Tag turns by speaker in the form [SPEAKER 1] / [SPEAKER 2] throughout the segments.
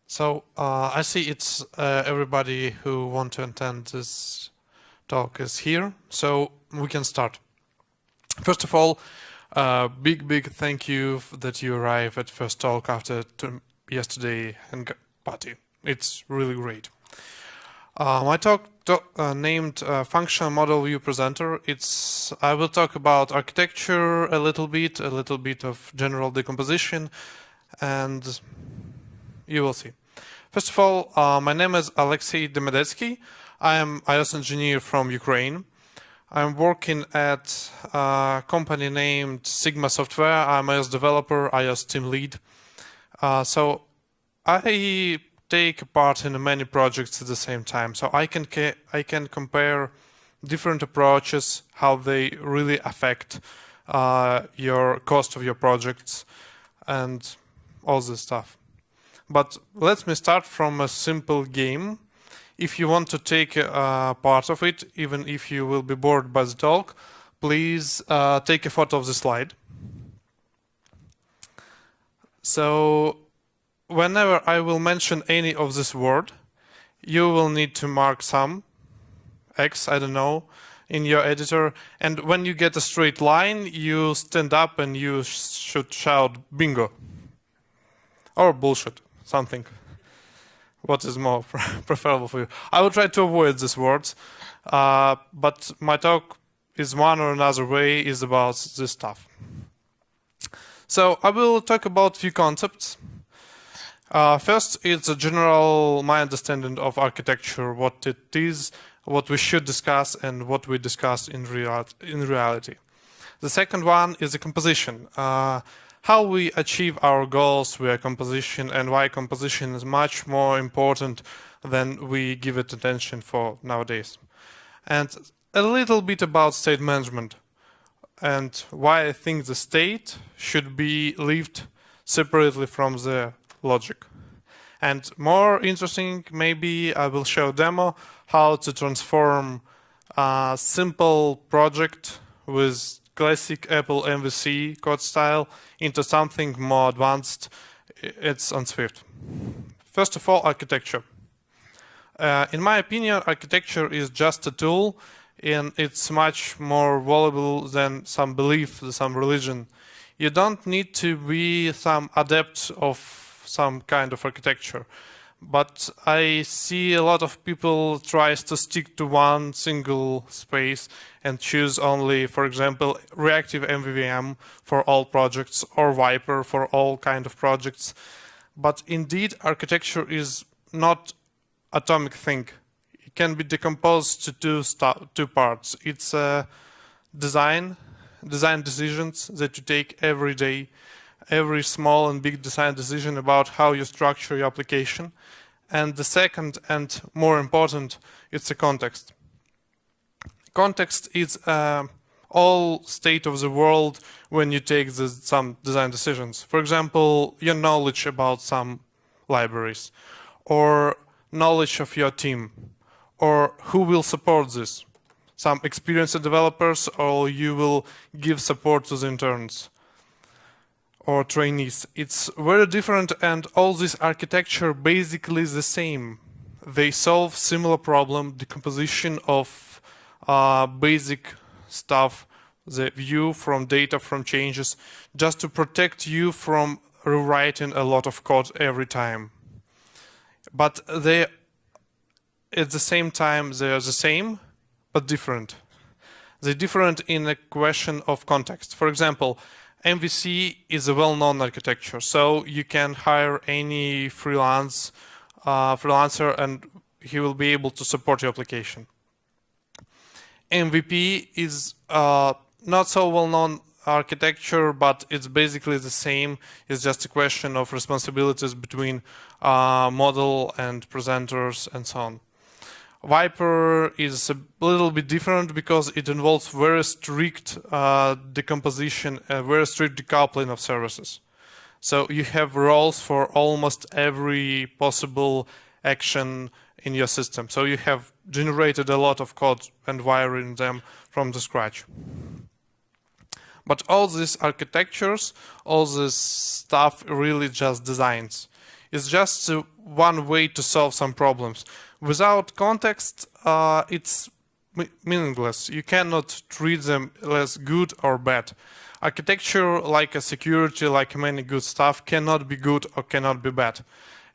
[SPEAKER 1] So I see it's everybody who want to attend this talk is here, so we can start. First of all, big thank you that you arrived at first talk after yesterday and party. It's really great. My talk named Functional Model View Presenter. I will talk about architecture a little bit of general decomposition, and you will see. First of all, my name is Alexey Demedetskiy. I am iOS engineer from Ukraine. I'm working at a company named Sigma Software. I'm iOS developer, iOS team lead. So I take part in many projects at the same time. So I can compare different approaches, how they really affect your cost of your projects and all this stuff. But let me start from a simple game. If you want to take part of it, even if you will be bored by the talk, please take a photo of the slide. So whenever I will mention any of this word, you will need to mark some X, I don't know, in your editor. And when you get a straight line, you stand up and you should shout bingo or bullshit. Something. What is more preferable for you? I will try to avoid these words, but my talk is one or another way is about this stuff. So I will talk about few concepts. First, it's a general my understanding of architecture, what it is, what we should discuss, and what we discuss in reality. The second one is the composition. How we achieve our goals via composition and why composition is much more important than we give it attention for nowadays. And a little bit about state management and why I think the state should be lived separately from the logic. And more interesting, maybe I will show a demo how to transform a simple project with classic Apple MVC code style into something more advanced. It's on Swift. First of all, architecture. In my opinion, architecture is just a tool, and it's much more valuable than some belief, some religion. You don't need to be some adept of some kind of architecture. But I see a lot of people tries to stick to one single space and choose only, for example, reactive MVVM for all projects or Viper for all kind of projects. But indeed, architecture is not atomic thing. It can be decomposed to two parts. It's design decisions that you take every day, every small and big design decision about how you structure your application. And the second and more important, it's the context. Context is all state of the world when you take some design decisions. For example, your knowledge about some libraries, or knowledge of your team, or who will support this. Some experienced developers, or you will give support to the interns or trainees. It's very different, and all this architecture basically is the same. They solve similar problem, decomposition of basic stuff, the view from data, from changes, just to protect you from rewriting a lot of code every time. But they, at the same time, they are the same, but different. They're different in a question of context. For example, MVC is a well-known architecture, so you can hire any freelancer and he will be able to support your application. MVP is not so well-known architecture, but it's basically the same. It's just a question of responsibilities between model and presenters and so on. Viper is a little bit different because it involves very strict decomposition, very strict decoupling of services. So you have roles for almost every possible action in your system. So you have generated a lot of code and wiring them from the scratch. But all these architectures, all this stuff really just designs. It's just one way to solve some problems. Without context, it's meaningless. You cannot treat them as good or bad. Architecture, like a security, like many good stuff, cannot be good or cannot be bad.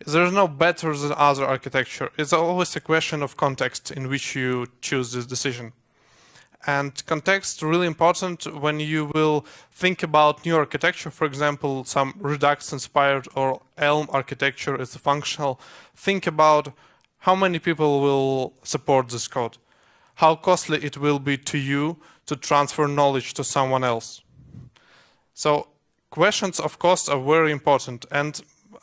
[SPEAKER 1] There's no better than other architecture. It's always a question of context in which you choose this decision. And context really important when you will think about new architecture, for example, some Redux-inspired or Elm architecture is functional. Think about how many people will support this code, how costly it will be to you to transfer knowledge to someone else. So questions of cost are very important, and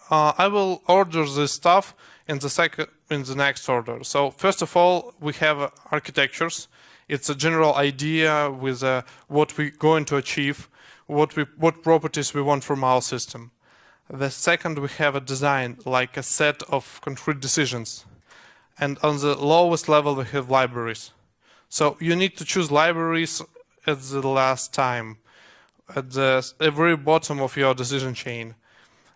[SPEAKER 1] I will order this stuff in the next order. So first of all, we have architectures. It's a general idea with what we're going to achieve, what properties we want from our system. The second, we have a design, like a set of concrete decisions. And on the lowest level, we have libraries. So you need to choose libraries at the last time, at the very bottom of your decision chain.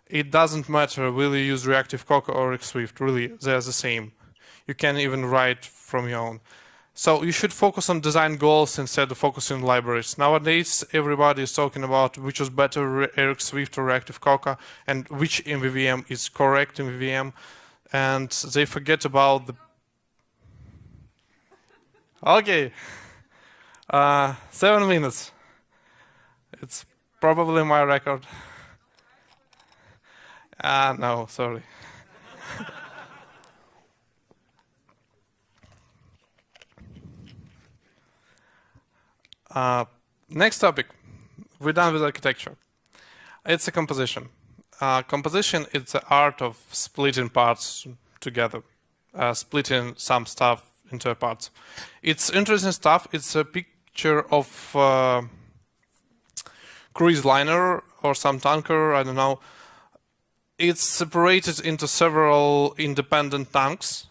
[SPEAKER 1] It doesn't matter will you use Reactive Cocoa or Swift, really, they're the same. You can even write from your own. So you should focus on design goals instead of focusing on libraries. Nowadays, everybody is talking about which is better, Swift or Reactive Cocoa, and which MVVM is correct MVVM, and they forget about the... Okay, 7 minutes. It's probably my record. No, sorry. Next topic. We're done with architecture. It's a composition. Composition is the art of splitting parts together, splitting some stuff into parts. It's interesting stuff. It's a picture of cruise liner or some tanker, I don't know. It's separated into several independent tanks.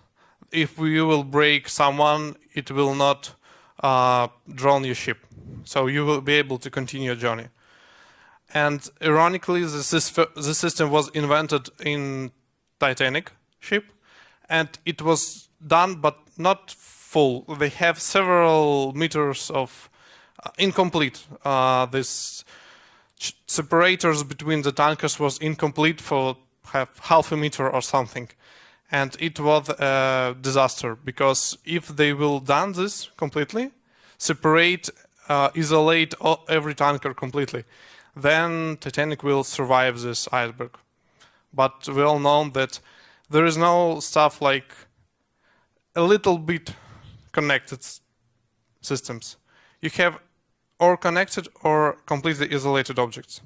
[SPEAKER 1] If you will break someone, it will not drown your ship. So you will be able to continue your journey. And ironically, the system was invented in Titanic ship, and it was done, but not full. They have several meters of incomplete. This separators between the tankers was incomplete for half a meter or something. And it was a disaster, because if they will done this completely, separate, isolate every tanker completely, then Titanic will survive this iceberg. But we all know that there is no stuff like a little bit connected systems. You have or connected or completely isolated objects.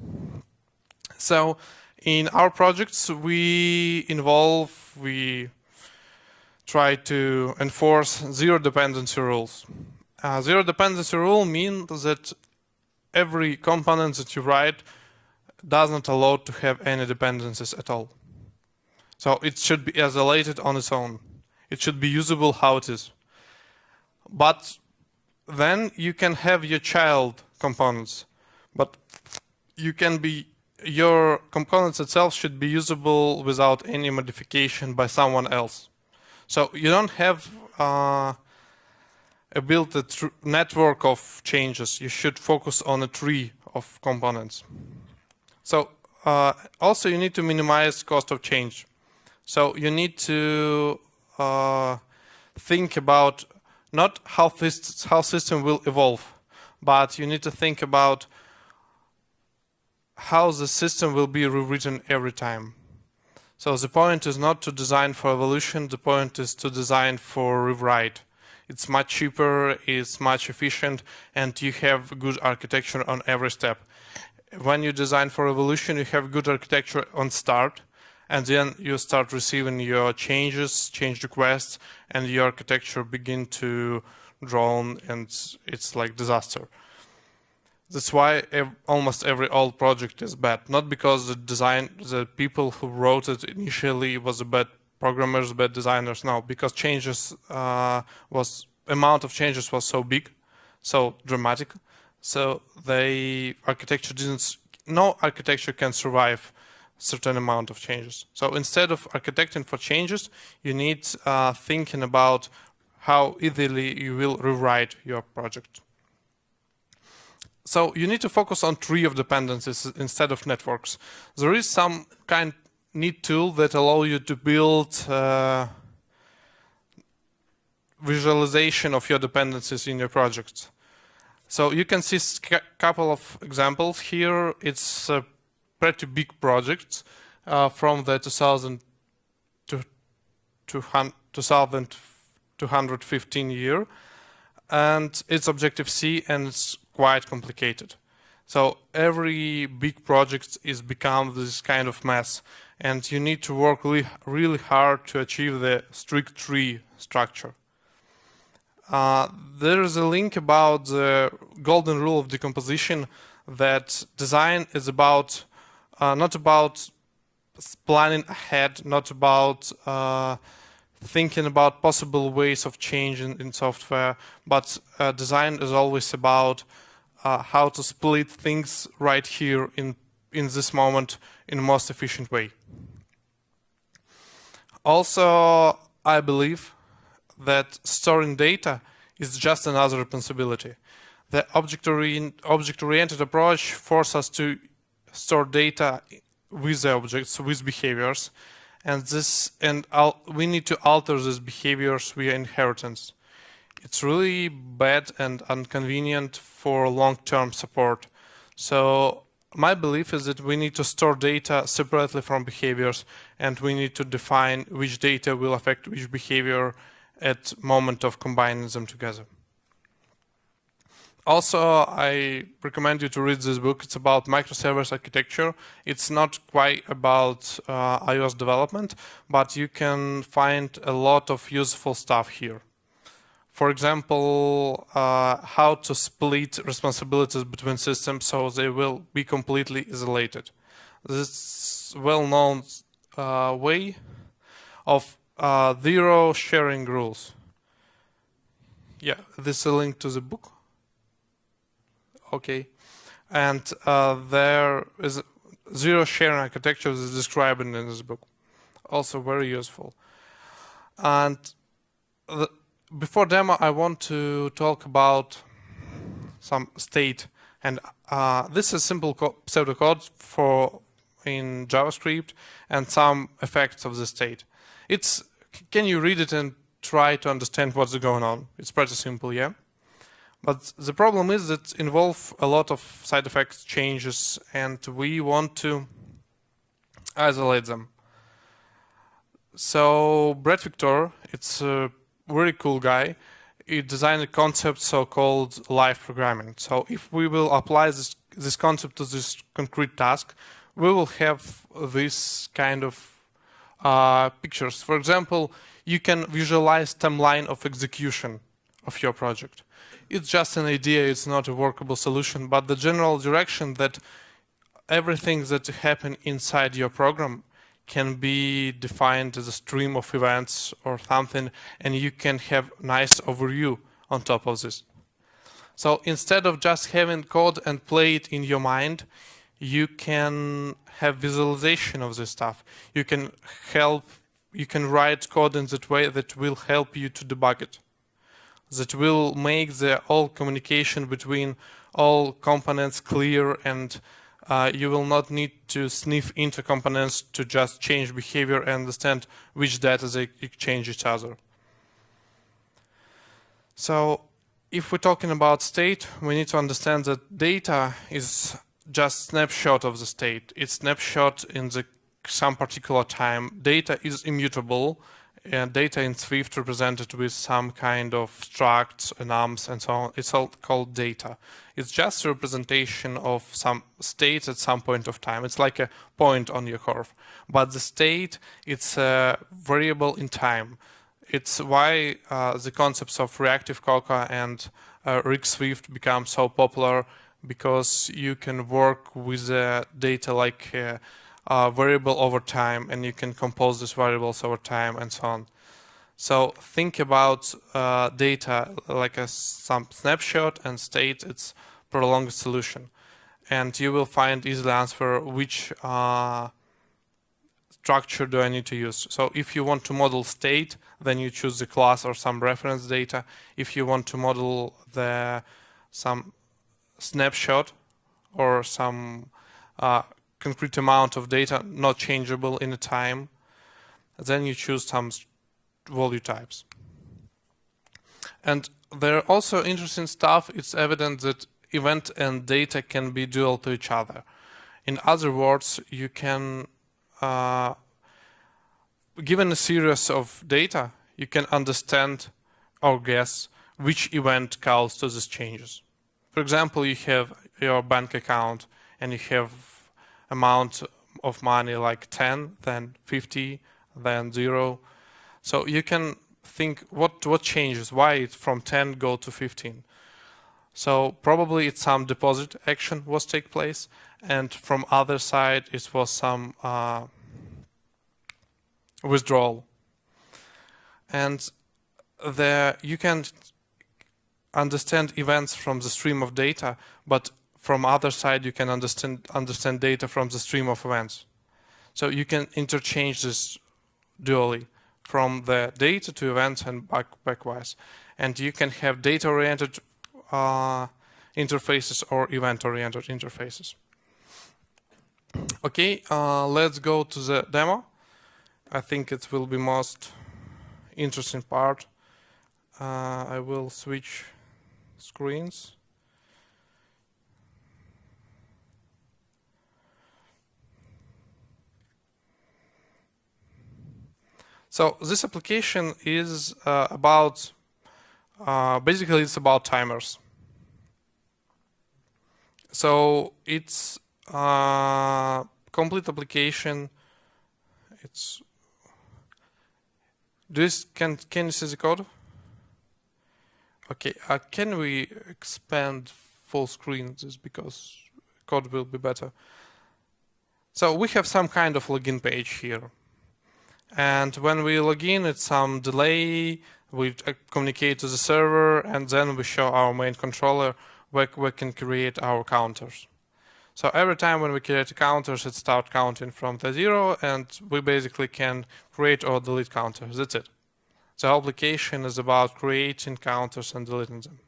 [SPEAKER 1] So in our projects, we try to enforce zero dependency rules. Zero dependency rule means that every component that you write does not allow to have any dependencies at all. So it should be isolated on its own. It should be usable how it is. But then you can have your child components, but your components itself should be usable without any modification by someone else. So you don't have built a network of changes. You should focus on a tree of components. So also you need to minimize cost of change. So you need to think about not how system will evolve, but you need to think about how the system will be rewritten every time. So the point is not to design for evolution, the point is to design for rewrite. It's much cheaper, it's much efficient, and you have good architecture on every step. When you design for evolution, you have good architecture on start, and then you start receiving your changes, change requests, and your architecture begin to drown, and it's like disaster. That's why almost every old project is bad. Not because the people who wrote it initially was bad programmers, bad designers. No, because amount of changes was so big, so dramatic. So no architecture can survive certain amount of changes. So instead of architecting for changes, you need thinking about how easily you will rewrite your project. So you need to focus on tree of dependencies instead of networks. There is some kind neat tool that allow you to build visualization of your dependencies in your projects. So you can see a couple of examples here. It's a pretty big project from the 2215 year, and it's Objective-C, and it's quite complicated. So every big project is become this kind of mess, and you need to work really hard to achieve the strict tree structure. There is a link about the golden rule of decomposition, that design is about not about planning ahead, not about thinking about possible ways of changing in software, but design is always about how to split things right here in this moment in the most efficient way. Also, I believe that storing data is just another responsibility. The object-oriented approach forces us to store data with the objects, with behaviors, and we need to alter these behaviors via inheritance. It's really bad and inconvenient for long-term support. So my belief is that we need to store data separately from behaviors, and we need to define which data will affect which behavior at moment of combining them together. Also, I recommend you to read this book. It's about microservice architecture. It's not quite about iOS development, but you can find a lot of useful stuff here. For example, how to split responsibilities between systems so they will be completely isolated. This well-known way of zero sharing rules. Yeah, this is a link to the book. Okay, and there is zero sharing architecture is described in this book. Also very useful. And before demo, I want to talk about some state, and this is simple pseudocode in JavaScript and some effects of the state. Can you read it and try to understand what's going on? It's pretty simple, yeah. But the problem is that involve a lot of side effects changes, and we want to isolate them. So Brett Victor, it's a very cool guy. He designed a concept so-called live programming. So if we will apply this concept to this concrete task, we will have this kind of pictures. For example, you can visualize timeline of execution of your project. It's just an idea, it's not a workable solution, but the general direction that everything that happens inside your program can be defined as a stream of events or something, and you can have nice overview on top of this. So instead of just having code and play it in your mind, you can have visualization of this stuff. You can write code in that way that will help you to debug it, that will make the all communication between all components clear, and you will not need to sniff into components to just change behavior and understand which data they exchange each other. So if we're talking about state, we need to understand that data is just snapshot of the state. It's snapshot in some particular time. Data is immutable, and data in Swift represented with some kind of structs, enums, and so on. It's all called data. It's just a representation of some state at some point of time. It's like a point on your curve. But the state, it's a variable in time. It's why the concepts of reactive Coca and Rick Swift become so popular, because you can work with the data like variable over time, and you can compose these variables over time and so on. So think about data like some snapshot, and state it's prolonged solution, and you will find easily answer which structure do I need to use? So if you want to model state, then you choose the class or some reference data. If you want to model some snapshot or some concrete amount of data not changeable in a time, then you choose some value types. And there are also interesting stuff. It's evident that event and data can be dual to each other. In other words, you can, given a series of data, you can understand or guess which event calls to these changes. For example, you have your bank account and you have amount of money like 10, then 50, then 0. So you can think what changes, why it from 10 go to 15. So probably it's some deposit action was take place, and from other side it was some withdrawal. And there you can understand events from the stream of data, but from other side you can understand data from the stream of events. So you can interchange this dually from the data to events and backwise. And you can have data-oriented interfaces or event-oriented interfaces. Okay, let's go to the demo. I think it will be most interesting part. I will switch screens. So this application is about, basically it's about timers. So it's a complete application. It's can you see the code? Okay, can we expand full screen just because code will be better. So we have some kind of login page here. And when we log in, it's some delay, we communicate to the server, and then we show our main controller where we can create our counters. So every time when we create counters, it starts counting from the 0, and we basically can create or delete counters. That's it. The whole application is about creating counters and deleting them.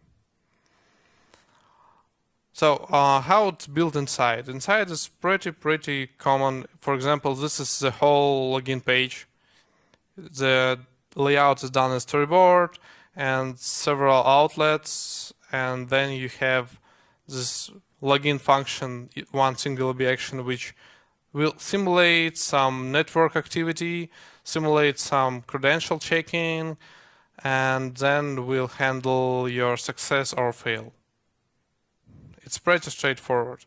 [SPEAKER 1] So how it's built inside? Inside is pretty common. For example, this is the whole login page. The layout is done as storyboard and several outlets, and then you have this login function, one single action, which will simulate some network activity, simulate some credential checking, and then will handle your success or fail. It's pretty straightforward.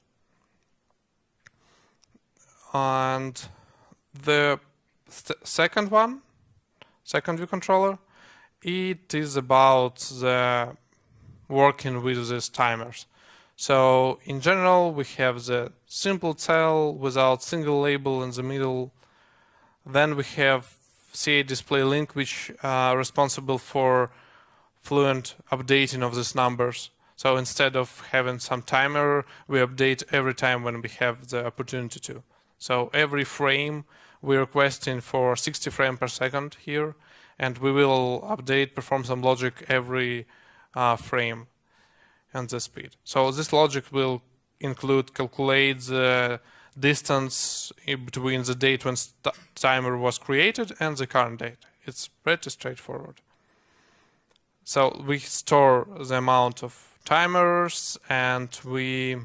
[SPEAKER 1] And the second ViewController, it is about the working with these timers. So in general, we have the simple cell without single label in the middle. Then we have CA display link, which are responsible for fluent updating of these numbers. So instead of having some timer, we update every time when we have the opportunity to. So every frame we're requesting for 60 frames per second here, and we will update, perform some logic every frame and the speed. So this logic will include calculate the distance between the date when timer was created and the current date. It's pretty straightforward. So we store the amount of timers, and we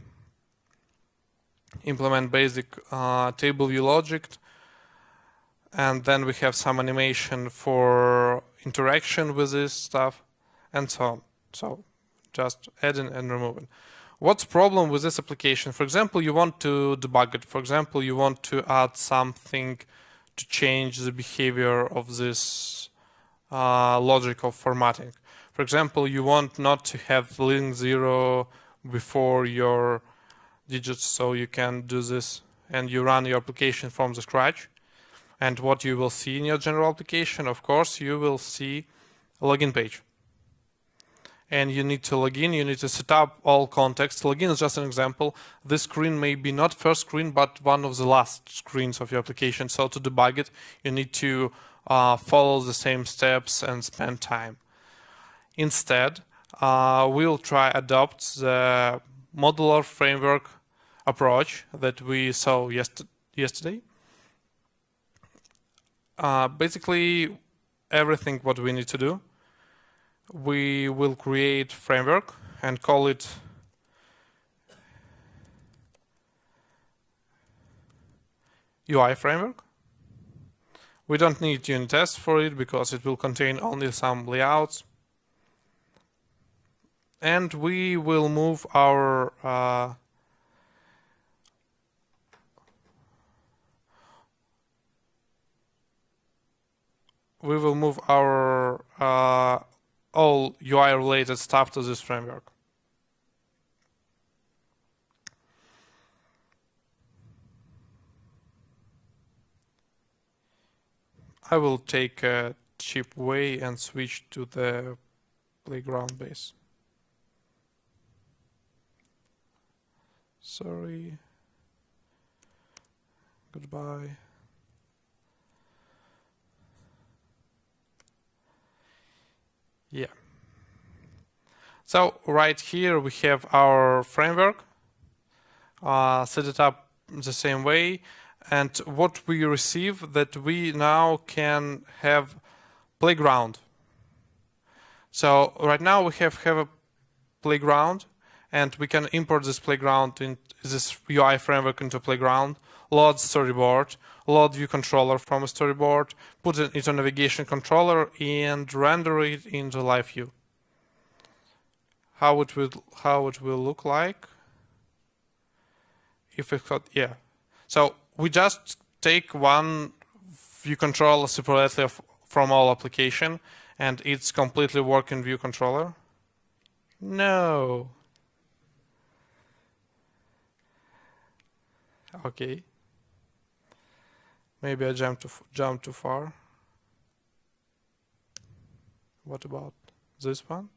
[SPEAKER 1] implement basic table view logic, and then we have some animation for interaction with this stuff, and so on. So just adding and removing. What's the problem with this application? For example, you want to debug it. For example, you want to add something to change the behavior of this logic of formatting. For example, you want not to have link 0 before your digits, so you can do this and you run your application from the scratch. And what you will see in your general application, of course, you will see a login page. and you need to log in. You need to set up all context. Login is just an example. This screen may be not first screen, but one of the last screens of your application. So to debug it, you need to follow the same steps and spend time. Instead, we'll try adopt the modular framework approach that we saw yesterday. Basically, everything what we need to do, we will create framework and call it UI framework. We don't need unit tests for it because it will contain only some layouts. And we will move our all UI related stuff to this framework. I will take a cheap way and switch to the playground base. Sorry. Goodbye. Yeah. So right here we have our framework. Set it up the same way. And what we receive that we now can have playground. So right now we have a playground, and we can import this playground in this UI framework into playground, load storyboard, load ViewController from a storyboard, put it into navigation controller, and render it into live view. How it will look like if it got, yeah. So we just take one ViewController separately from all application, and it's completely working ViewController. No. Okay. Maybe I jumped too far. What about this one?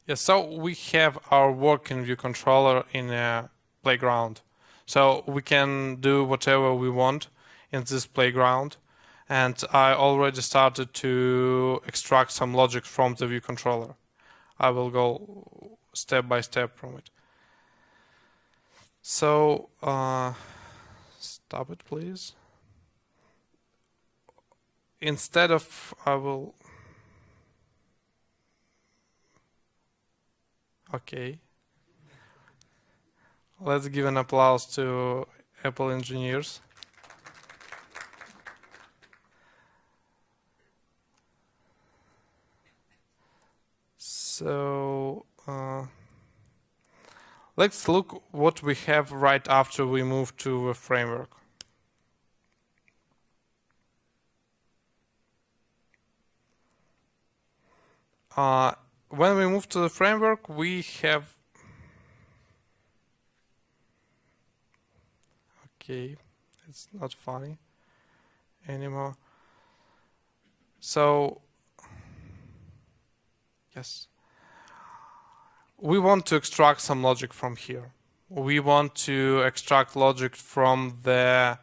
[SPEAKER 1] Yeah, so we have our working ViewController in a playground. So we can do whatever we want in this playground. And I already started to extract some logic from the ViewController. I will go step by step from it. So, stop it, please. Instead of, okay. Let's give an applause to Apple engineers. So let's look what we have right after we move to a framework. When we move to the framework, we have, okay, it's not funny anymore. So, yes, we want to extract some logic from here. We want to extract logic from the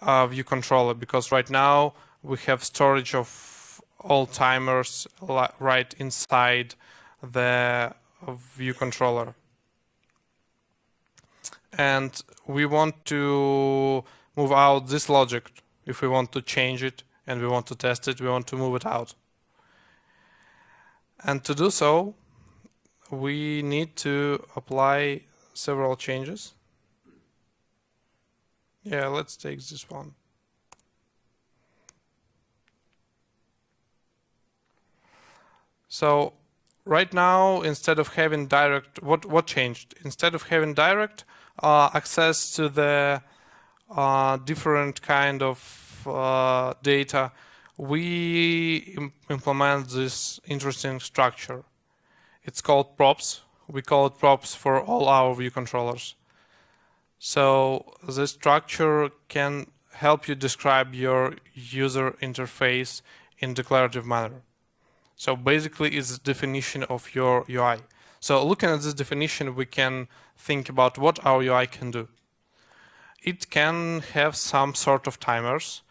[SPEAKER 1] ViewController, because right now we have storage of all timers right inside the ViewController. And we want to move out this logic. If we want to change it and we want to test it, we want to move it out. And to do so, we need to apply several changes. Yeah, let's take this one. So right now, instead of having direct, what changed? Instead of having direct access to the different kind of data, we implement this interesting structure. It's called props. We call it props for all our view controllers. So this structure can help you describe your user interface in declarative manner. So basically it's a definition of your UI. So looking at this definition, we can think about what our UI can do. It can have some sort of timers.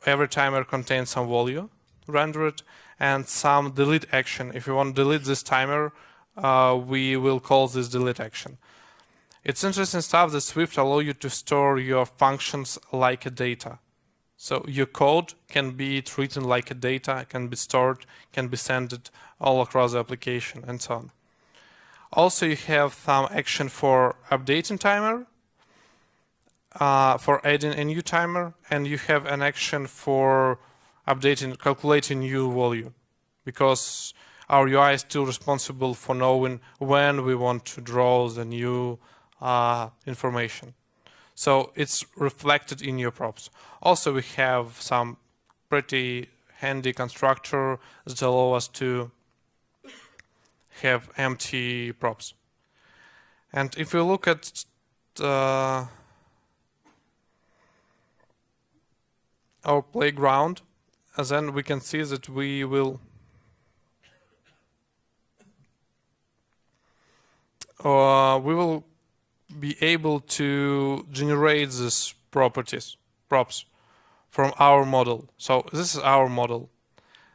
[SPEAKER 1] Every timer contains some value rendered and some delete action. If you want to delete this timer, we will call this delete action. It's interesting stuff that Swift allows you to store your functions like a data. So your code can be treated like a data, can be stored, can be sent all across the application, and so on. Also, you have some action for updating timer, for adding a new timer, and you have an action for calculating new value, because our UI is still responsible for knowing when we want to draw the new information. So it's reflected in your props. Also, we have some pretty handy constructor that allow us to have empty props. And if we look at our playground, then we can see that we will be able to generate these props from our model. So this is our model.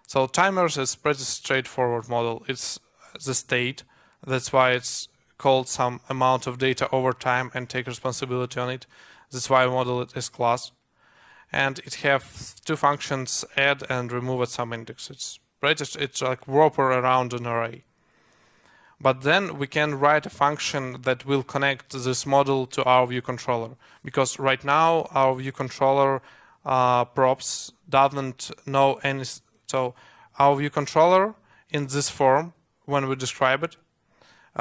[SPEAKER 1] So timers is pretty straightforward model. It's the state. That's why it's called some amount of data over time and take responsibility on it. That's why I model it as class. And it have two functions, add and remove at some index. It's like wrapper around an array. But then we can write a function that will connect this model to our ViewController. Because right now our ViewController props doesn't know any. So our ViewController in this form, when we describe it,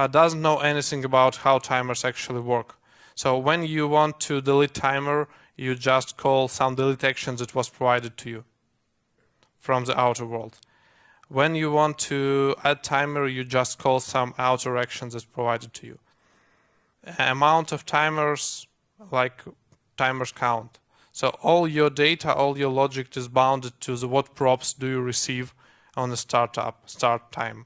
[SPEAKER 1] doesn't know anything about how timers actually work. So when you want to delete timer, you just call some delete action that was provided to you from the outer world. When you want to add timer, you just call some outer action that's provided to you. Amount of timers, like timers count. So all your data, all your logic is bounded to the what props do you receive on the start time.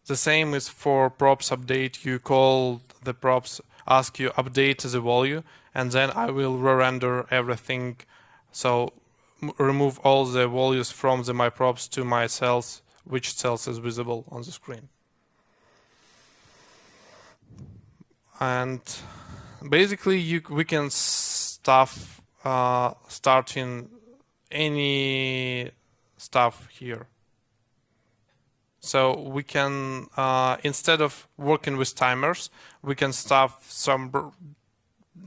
[SPEAKER 1] The same is for props update. You call the props, ask you update the value, and then I will re-render everything. So remove all the values from my props to my cells, which cells is visible on the screen. And basically we can starting any stuff here. So we can, instead of working with timers, we can stuff some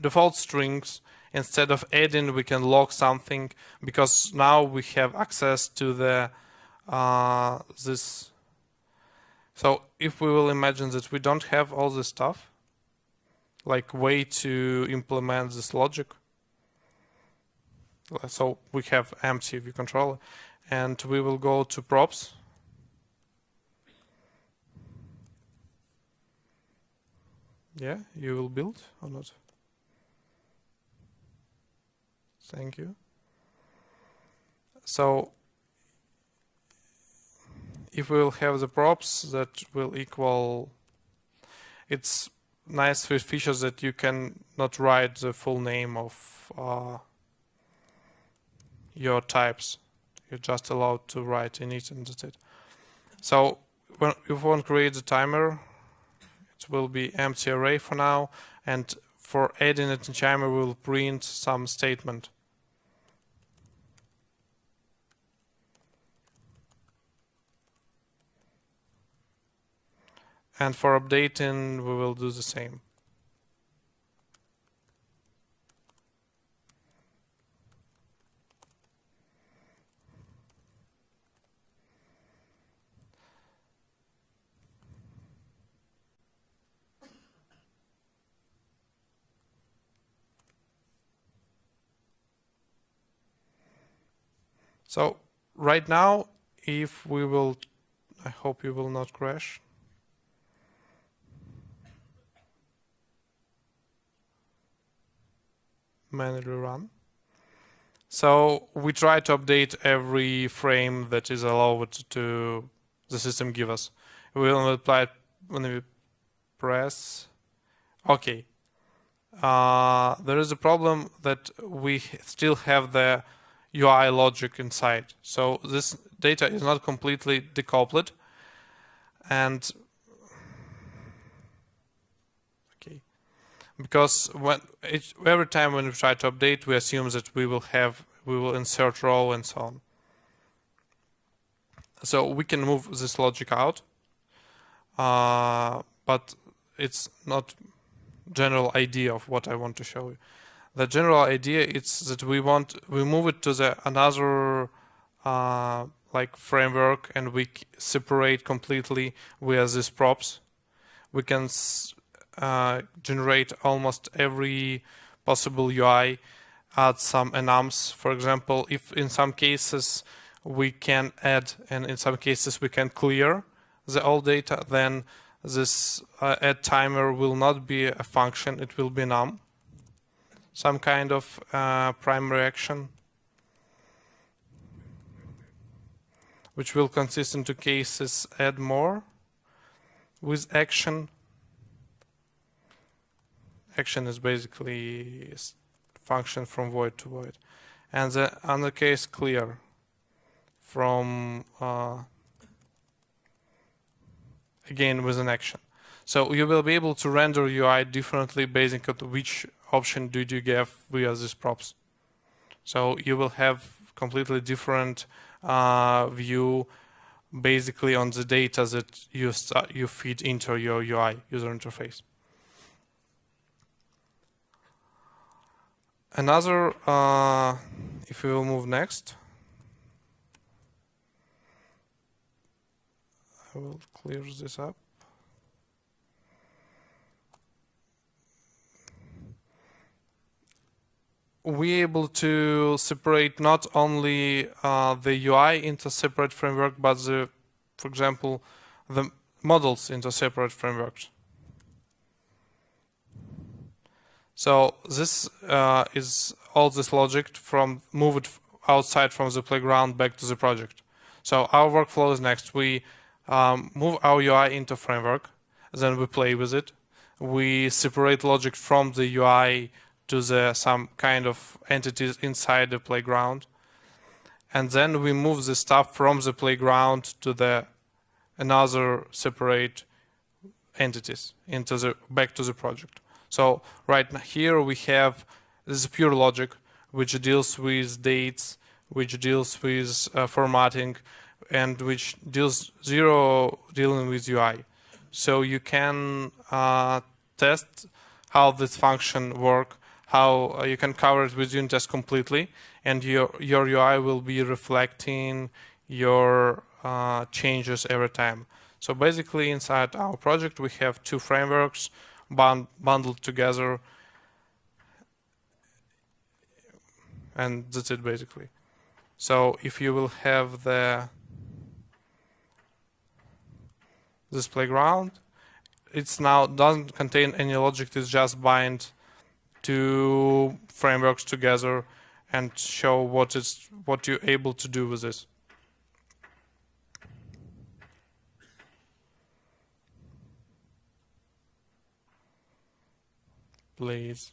[SPEAKER 1] default strings. Instead of adding, we can log something, because now we have access to the this. So if we will imagine that we don't have all this stuff, like way to implement this logic. So we have empty ViewController, and we will go to props. Yeah, you will build or not? Thank you. So if we will have the props, that will equal, it's nice with features that you can not write the full name of your types. You're just allowed to write in it, and that's it. So if we want to create the timer, it will be empty array for now, and for adding it in timer, we will print some statement. And for updating, we will do the same. So right now, if we will, I hope you will not crash. Manually run. So we try to update every frame that is allowed to the system give us. We will apply it when we press. Okay. There is a problem that we still have the UI logic inside. So this data is not completely decoupled. And okay, because every time when we try to update, we assume that we will insert row and so on. So we can move this logic out, but it's not general idea of what I want to show you. The general idea is that we move it to the another like framework, and we separate completely with these props. We can generate almost every possible UI, add some enums. For example, if in some cases we can add, and in some cases we can clear the old data, then this add timer will not be a function, it will be num, some kind of primary action, which will consist in two cases: add more with action. Action is basically a function from void to void, and the other case clear from again with an action. So you will be able to render UI differently based on which option did you give via these props. So you will have completely different view basically on the data that you feed into your UI user interface. Another, if we will move next, I will clear this up. We're able to separate not only the UI into separate framework, but for example, the models into separate frameworks. So this is all this logic from move it outside from the playground back to the project. So our workflow is next. We move our UI into framework, then we play with it. We separate logic from the UI to some kind of entities inside the playground, and then we move the stuff from the playground to another separate entities back to the project. So right now here we have this pure logic which deals with dates, which deals with formatting, and which deals dealing with UI. So you can test how this function works, how you can cover it with unit test completely, and your UI will be reflecting your changes every time. So basically inside our project we have two frameworks bundled together, and that's it basically. So if you will have this playground, it's now doesn't contain any logic, it's just bind two frameworks together and show what you're able to do with this. Please.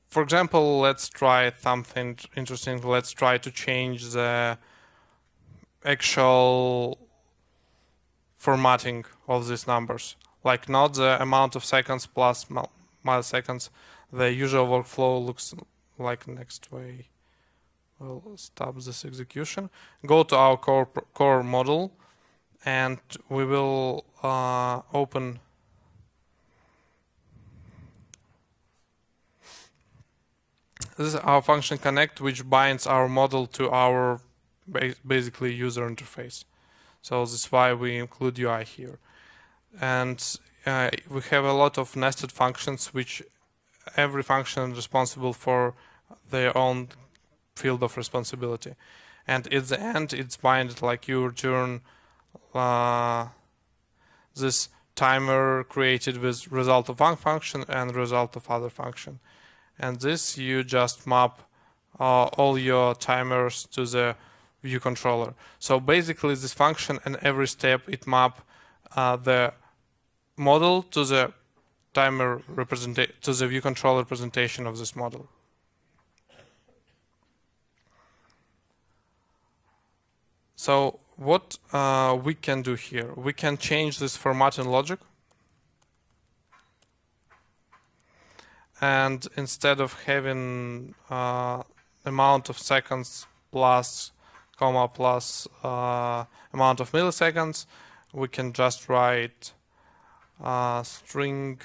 [SPEAKER 1] For example, let's try something interesting. Let's try to change the actual formatting of these numbers. Like not the amount of seconds plus milliseconds. The usual workflow looks like next way. We'll stop this execution. Go to our core model, and we will open this is our function connect, which binds our model to our basically user interface. So this is why we include UI here. And we have a lot of nested functions which every function responsible for their own field of responsibility. And at the end, it's binded like you return this timer created with result of one function and result of other function. And this you just map all your timers to the ViewController. So basically this function and every step it map the model to the timer to the ViewController representation of this model. So what we can do here, we can change this formatting logic. And instead of having amount of seconds plus comma plus amount of milliseconds, we can just write string,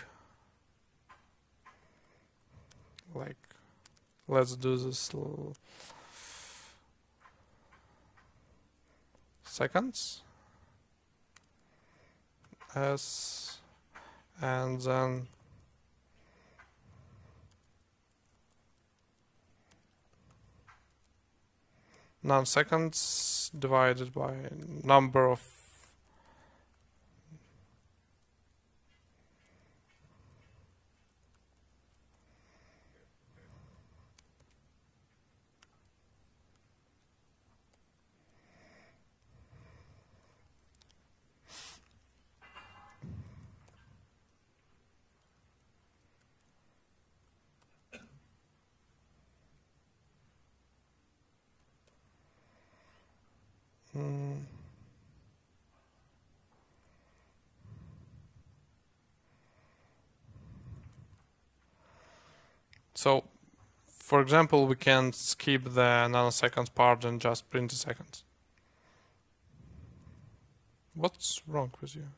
[SPEAKER 1] like, let's do this seconds s, and then nanoseconds divided by number of so, for example, we can skip the nanoseconds part and just print the seconds. What's wrong with you?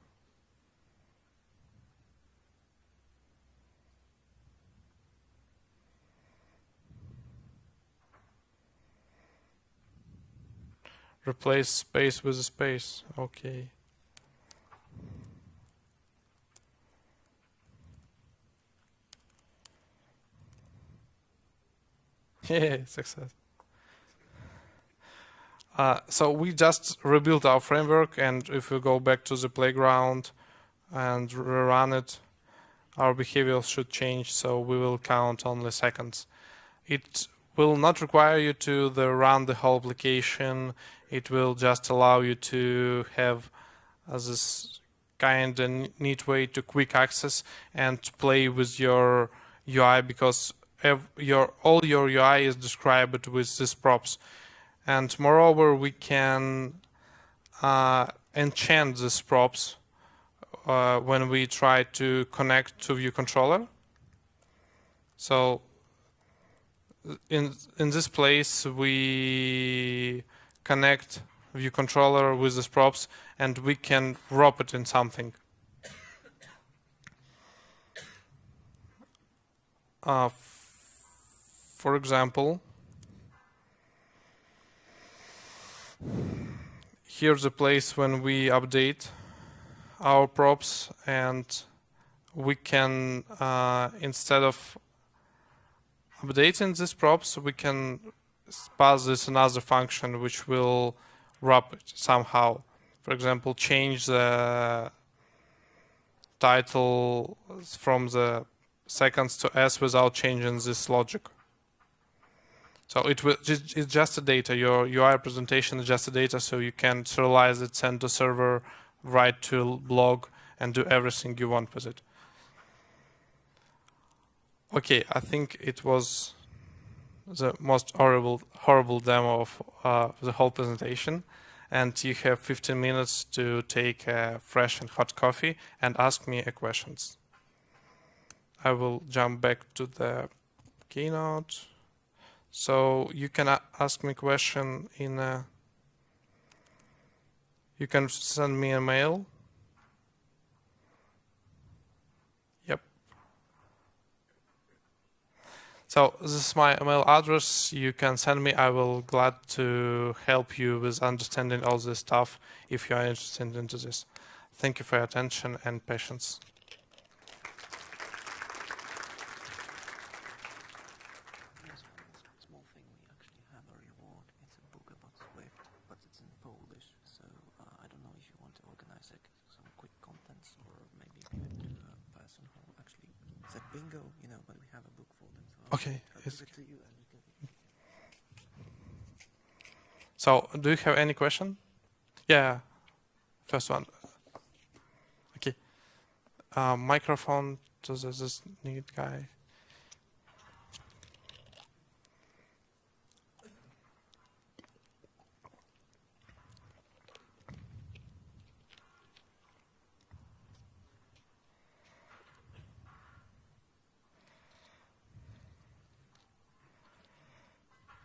[SPEAKER 1] Replace space with a space. Okay. Yeah, success. So we just rebuilt our framework, and if we go back to the playground and rerun it, our behavior should change, so we will count only seconds. It will not require you to run the whole application. It will just allow you to have this kind of neat way to quick access and to play with your UI, because all your UI is described with these props. And moreover, we can enchant these props when we try to connect to ViewController. So in this place, we connect ViewController with these props, and we can wrap it in something. For example, here's a place when we update our props, and we can, instead of updating these props, we can pass this another function which will wrap it somehow. For example, change the title from the seconds to S without changing this logic. So it's just a data. Your UI representation is just a data, so you can serialize it, send to server, write to blog, and do everything you want with it. Okay, I think it was the most horrible demo of the whole presentation, and you have 15 minutes to take a fresh and hot coffee and ask me questions. I will jump back to the keynote. So you can ask me a question you can send me a mail. Yep. So this is my email address. You can send me. I will glad to help you with understanding all this stuff if you are interested into this. Thank you for your attention and patience.
[SPEAKER 2] bingo, you know, but we have a book for them. So
[SPEAKER 1] Okay.
[SPEAKER 2] I'll give it to you and you can.
[SPEAKER 1] So, do you have any question? Yeah, first one. Okay. Microphone to this neat guy.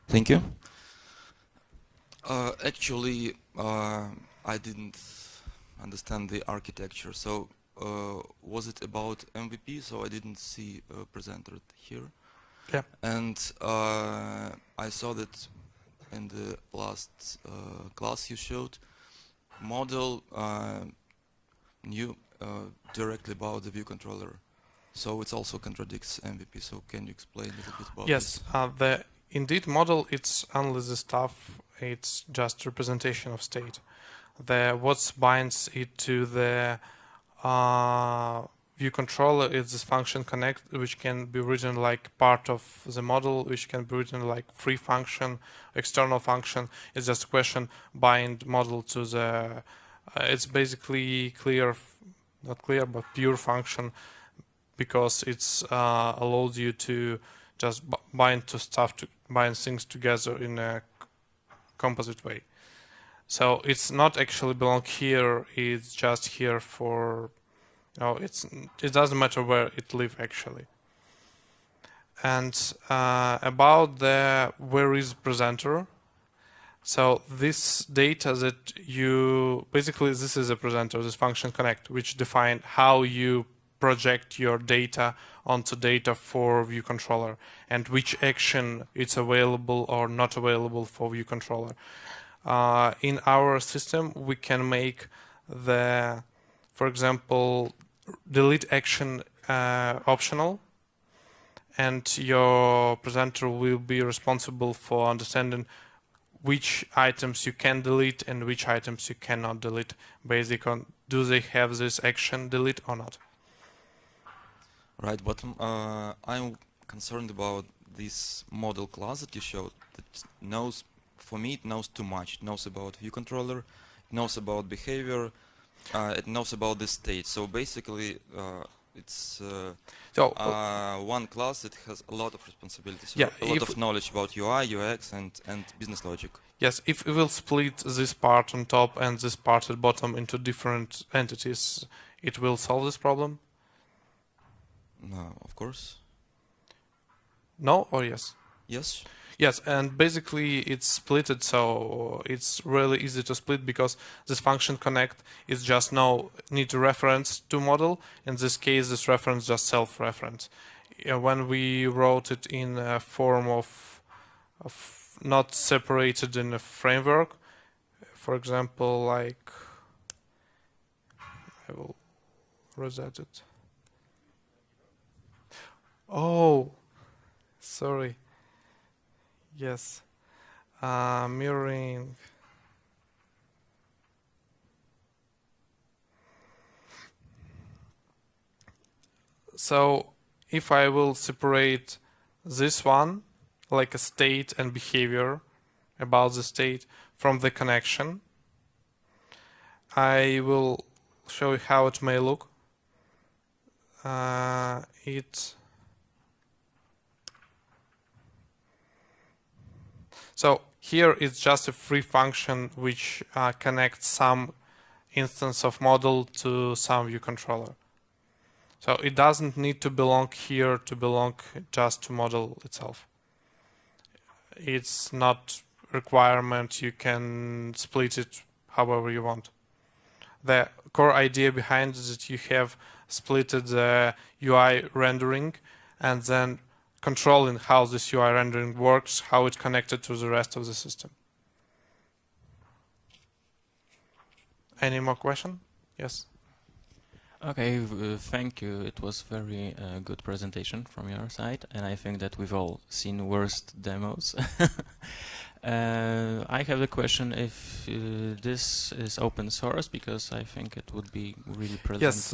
[SPEAKER 3] Thank you. Actually, I didn't understand the architecture. So, was it about MVP? So I didn't see presented here.
[SPEAKER 1] Yeah.
[SPEAKER 3] And I saw that in the last class you showed model new directly about the ViewController. So it also contradicts MVP. So can you explain a little bit about
[SPEAKER 1] Yes,
[SPEAKER 3] this?
[SPEAKER 1] the indeed model, it's only the stuff, it's just representation of state. What binds it to the ViewController is this function connect, which can be written like part of the model, which can be written like free function, external function. It's just a question bind model to the, it's basically clear, not clear, but pure function, because it's allows you to just bind things together in a composite way. So it's not actually belong here. It's just here for, it doesn't matter where it live actually. And about the where is presenter. So this data that you basically, this is a presenter, this function connect, which define how you project your data onto data for ViewController and which action it's available or not available for ViewController. In our system, we can make the, for example, delete action optional, and your presenter will be responsible for understanding which items you can delete and which items you cannot delete, based on do they have this action delete or not.
[SPEAKER 3] Right, but I'm concerned about this model class that you showed that knows, for me, it knows too much. It knows about ViewController, it knows about behavior, it knows about the state. So basically, it's one class that has a lot of responsibilities,
[SPEAKER 1] Yeah,
[SPEAKER 3] a lot of knowledge about UI, UX, and business logic.
[SPEAKER 1] Yes, if we will split this part on top and this part at bottom into different entities, it will solve this problem?
[SPEAKER 3] No, of course.
[SPEAKER 1] No or yes?
[SPEAKER 3] Yes.
[SPEAKER 1] Yes, and basically it's splitted, so it's really easy to split because this function connect is just now need to reference to model. In this case, this reference just self-reference. When we wrote it in a form of not separated in a framework, for example, like I will reset it. Oh, sorry. Yes, mirroring. So if I will separate this one, like a state and behavior about the state from the connection, I will show you how it may look. So here it's just a free function which connects some instance of model to some ViewController. So it doesn't need to belong here to belong just to model itself. It's not requirement. You can split it however you want. The core idea behind it is that you have splitted the UI rendering and then controlling how this UI rendering works, how it's connected to the rest of the system. Any more question? Yes.
[SPEAKER 4] Okay, thank you. It was very good presentation from your side, and I think that we've all seen worst demos. I have a question if this is open source, because I think it would be really present.
[SPEAKER 1] Yes,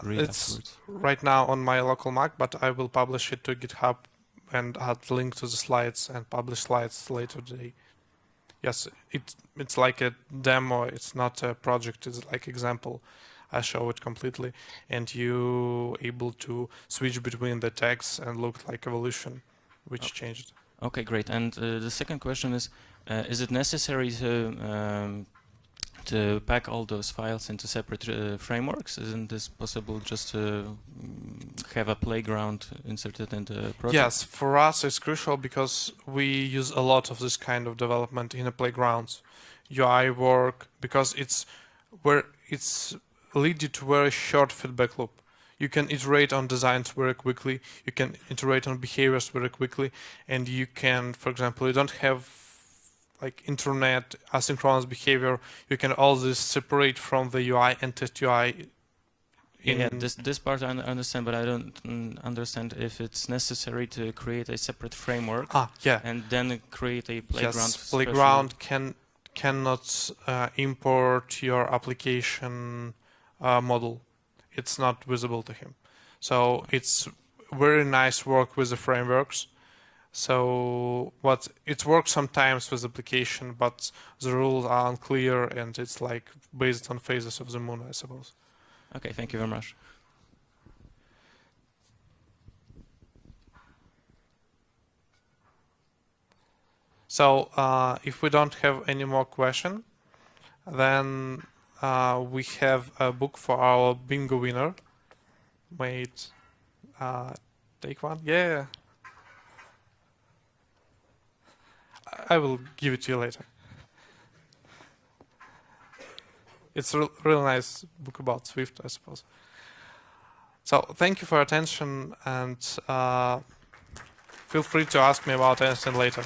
[SPEAKER 4] read
[SPEAKER 1] it's
[SPEAKER 4] afterwards.
[SPEAKER 1] right now on my local Mac, but I will publish it to GitHub and add link to the slides and publish slides later today. Yes, it's like a demo. It's not a project. It's like example. I show it completely, and you able to switch between the tags and look like evolution, which changed.
[SPEAKER 4] Okay, great. And the second question is it necessary to pack all those files into separate frameworks? Isn't this possible just to have a playground inserted in the project?
[SPEAKER 1] Yes, for us it's crucial because we use a lot of this kind of development in the playgrounds, UI work, because it's where it's lead you to very short feedback loop. You can iterate on designs very quickly, you can iterate on behaviors very quickly, and you can, for example, you don't have like internet asynchronous behavior, you can all this separate from the UI and test UI.
[SPEAKER 4] Yeah, this part I understand, but I don't understand if it's necessary to create a separate framework
[SPEAKER 1] Yeah.
[SPEAKER 4] and then create a playground.
[SPEAKER 1] Yes, playground cannot import your application model. It's not visible to him. So it's very nice work with the frameworks. So it works sometimes with application, but the rules are unclear and it's like based on phases of the moon, I suppose.
[SPEAKER 4] Okay, thank you very much.
[SPEAKER 1] So if we don't have any more question, then we have a book for our bingo winner. Wait, take one. Yeah, I will give it to you later. It's a really nice book about Swift, I suppose. So thank you for your attention, and feel free to ask me about anything later.